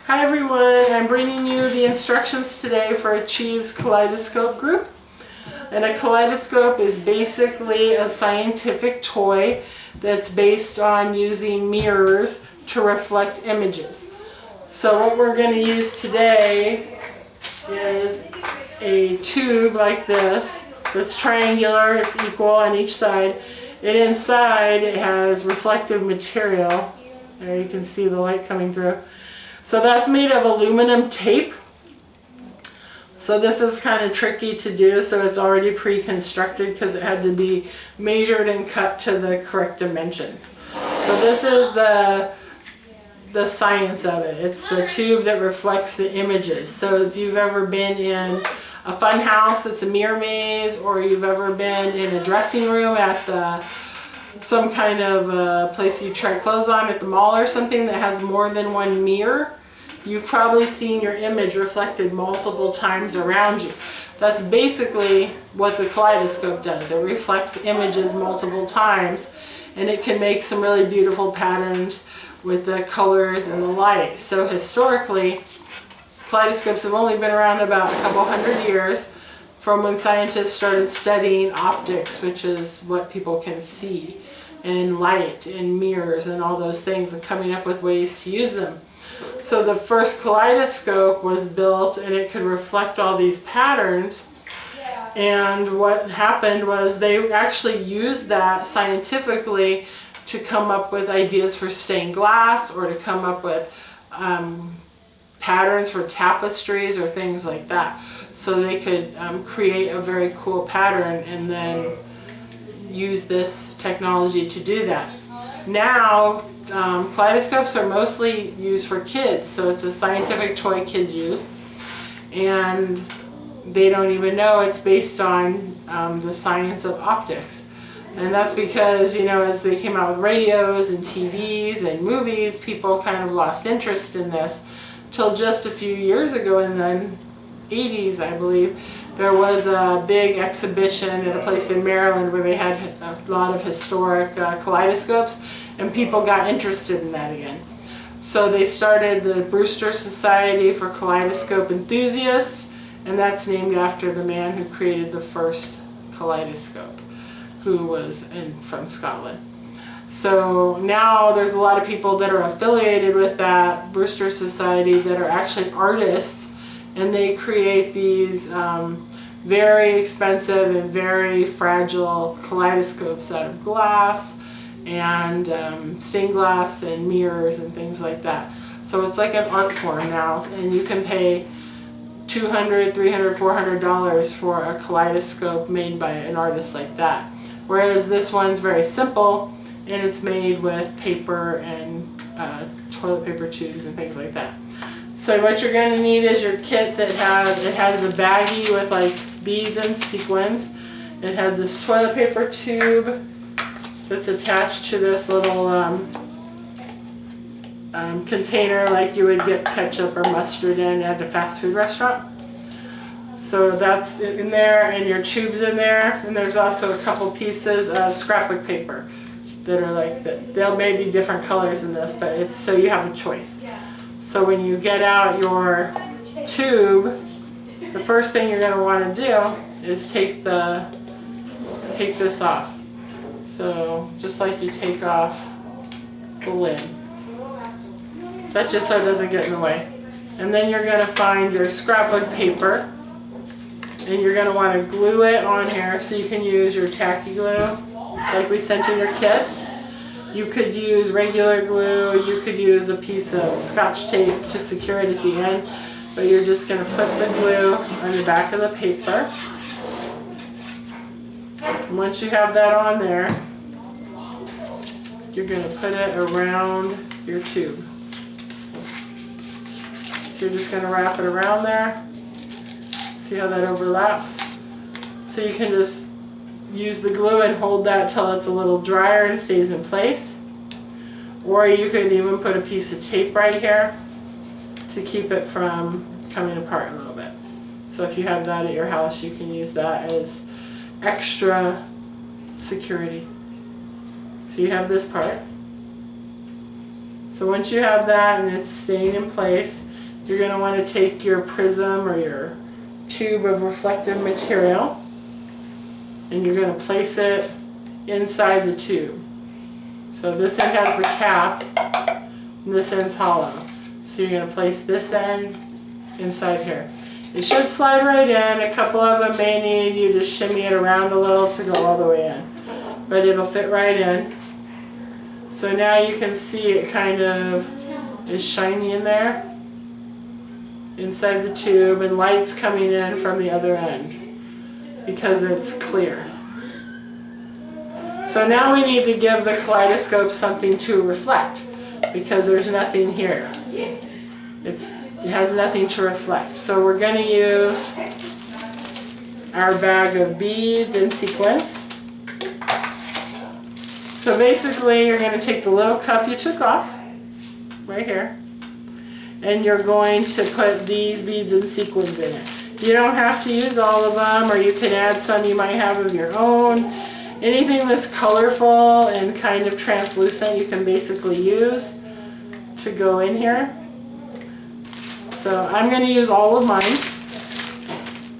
Hi everyone, I'm bringing you the instructions today for Achieve's Kaleidescope group. And a kaleidoscope is basically a scientific toy that's based on using mirrors to reflect images. So what we're going to use today is a tube like this that's triangular, it's equal on each side. And inside it has reflective material. There you can see the light coming through. So that's made of aluminum tape. So this is kind of tricky to do, so it's already pre-constructed because it had to be measured and cut to the correct dimensions. So this is the science of it. It's the tube that reflects the images. So if you've ever been in a fun house that's a mirror maze, or you've ever been in a dressing room at some kind of place you try clothes on at the mall or something that has more than one mirror, you've probably seen your image reflected multiple times around you. That's basically what the kaleidoscope does. It reflects images multiple times, and it can make some really beautiful patterns with the colors and the light. So historically, kaleidoscopes have only been around about a couple hundred years, from when scientists started studying optics, which is what people can see, and light and mirrors and all those things, and coming up with ways to use them. So the first kaleidoscope was built and it could reflect all these patterns, and what happened was they actually used that scientifically to come up with ideas for stained glass, or to come up with patterns for tapestries or things like that. So they could create a very cool pattern and then use this technology to do that. Now, kaleidoscopes are mostly used for kids, so it's a scientific toy kids use, and they don't even know it's based on the science of optics. And that's because, you know, as they came out with radios and TVs and movies, people kind of lost interest in this till just a few years ago. In the 80s, I believe, there was a big exhibition at a place in Maryland where they had a lot of historic kaleidoscopes, and people got interested in that again. So they started the Brewster Society for Kaleidoscope Enthusiasts, and that's named after the man who created the first kaleidoscope, who was from Scotland. So now there's a lot of people that are affiliated with that Brewster Society that are actually artists, and they create these very expensive and very fragile kaleidoscopes out of glass and stained glass and mirrors and things like that. So it's like an art form now, and you can pay $200, $300, $400 for a kaleidoscope made by an artist like that. Whereas this one's very simple, and it's made with paper and toilet paper tubes and things like that. So what you're going to need is your kit that has a baggie with like beads and sequins. It has this toilet paper tube that's attached to this little container like you would get ketchup or mustard in at a fast food restaurant. So that's in there, and your tube's in there, and there's also a couple pieces of scrapbook paper that are like that. They'll may be different colors in this, but it's so you have a choice. So when you get out your tube, the first thing you're going to want to do is take this off. So just like you take off the lid. That's just so it doesn't get in the way. And then you're going to find your scrapbook paper, and you're going to want to glue it on here. So you can use your tacky glue like we sent in your kits. You could use regular glue, you could use a piece of Scotch tape to secure it at the end, but you're just going to put the glue on the back of the paper. And once you have that on there, you're going to put it around your tube. So you're just going to wrap it around there. See how that overlaps? So you can just use the glue and hold that till it's a little drier and stays in place. Or you could even put a piece of tape right here to keep it from coming apart a little bit. So if you have that at your house, you can use that as extra security. So you have this part. So once you have that and it's staying in place, you're going to want to take your prism or your tube of reflective material and you're going to place it inside the tube. So this end has the cap and this end's hollow. So you're going to place this end inside here. It should slide right in. A couple of them may need you to shimmy it around a little to go all the way in, but it'll fit right in. So now you can see it kind of is shiny in there inside the tube, and light's coming in from the other end because it's clear. So now we need to give the kaleidoscope something to reflect because there's nothing here. It has nothing to reflect. So we're going to use our bag of beads and sequins. So basically you're going to take the little cup you took off right here, and you're going to put these beads and sequins in it. You don't have to use all of them, or you can add some you might have of your own. Anything that's colorful and kind of translucent you can basically use to go in here. So I'm going to use all of mine,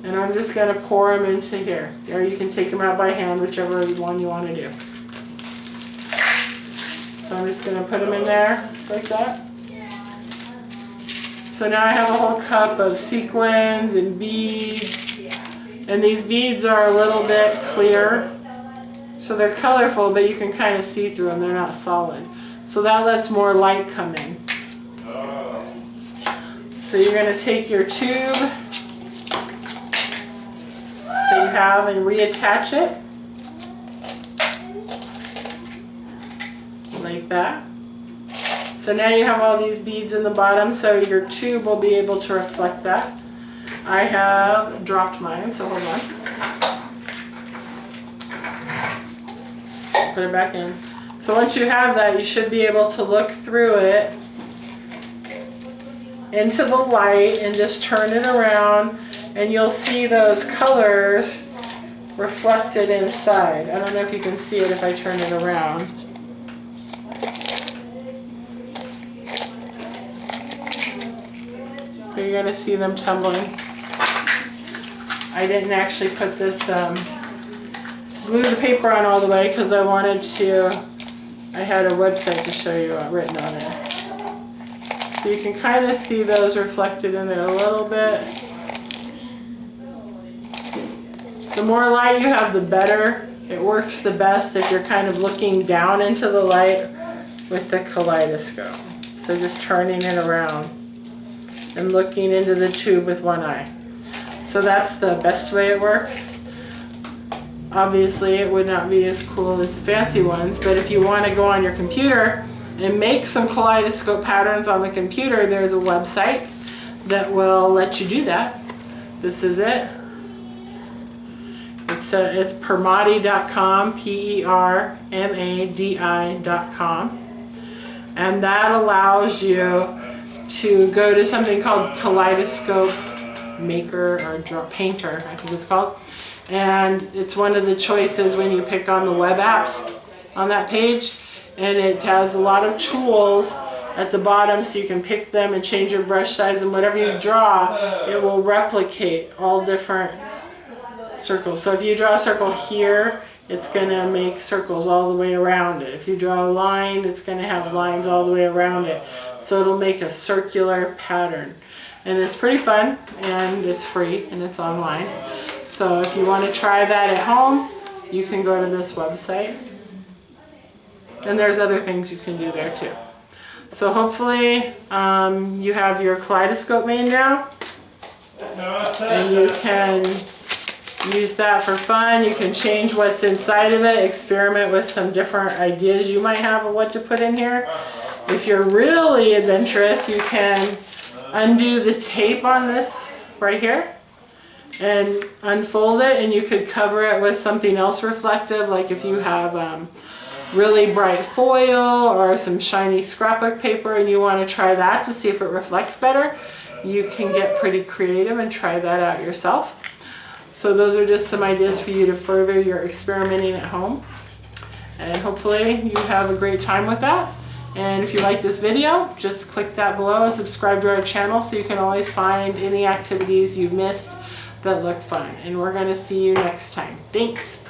and I'm just going to pour them into here. Or you can take them out by hand, whichever one you want to do. So I'm just going to put them in there like that. So now I have a whole cup of sequins and beads, and these beads are a little bit clear, so they're colorful, but you can kind of see through them. They're not solid, so that lets more light come in. So you're going to take your tube that you have and reattach it like that. So now you have all these beads in the bottom, so your tube will be able to reflect that. I have dropped mine, so hold on. Put it back in. So once you have that, you should be able to look through it into the light and just turn it around, and you'll see those colors reflected inside. I don't know if you can see it if I turn it around. You're going to see them tumbling. I didn't actually put this, glue the paper on all the way because I wanted to, I had a website to show you written on it. So you can kind of see those reflected in there a little bit. The more light you have, the better. It works the best if you're kind of looking down into the light with the kaleidoscope. So just turning it around and looking into the tube with one eye. So that's the best way it works. Obviously it would not be as cool as the fancy ones, but if you want to go on your computer and make some kaleidoscope patterns on the computer, there's a website that will let you do that. This is it. It's permadi.com, permadi.com, and that allows you to go to something called Kaleidescope Maker or Painter, I think it's called, and it's one of the choices when you pick on the web apps on that page, and it has a lot of tools at the bottom so you can pick them and change your brush size, and whatever you draw, it will replicate all different circles. So if you draw a circle here, it's going to make circles all the way around it. If you draw a line, it's going to have lines all the way around it. So it'll make a circular pattern. And it's pretty fun, and it's free, and it's online. So if you want to try that at home, you can go to this website. And there's other things you can do there too. So hopefully you have your kaleidoscope made now, and you can use that for fun. You can change what's inside of it, experiment with some different ideas you might have of what to put in here. If you're really adventurous, you can undo the tape on this right here and unfold it, and you could cover it with something else reflective, like if you have really bright foil or some shiny scrapbook paper and you want to try that to see if it reflects better, you can get pretty creative and try that out yourself. So those are just some ideas for you to further your experimenting at home. And hopefully you have a great time with that. And if you like this video, just click that below and subscribe to our channel so you can always find any activities you've missed that look fun. And we're going to see you next time. Thanks.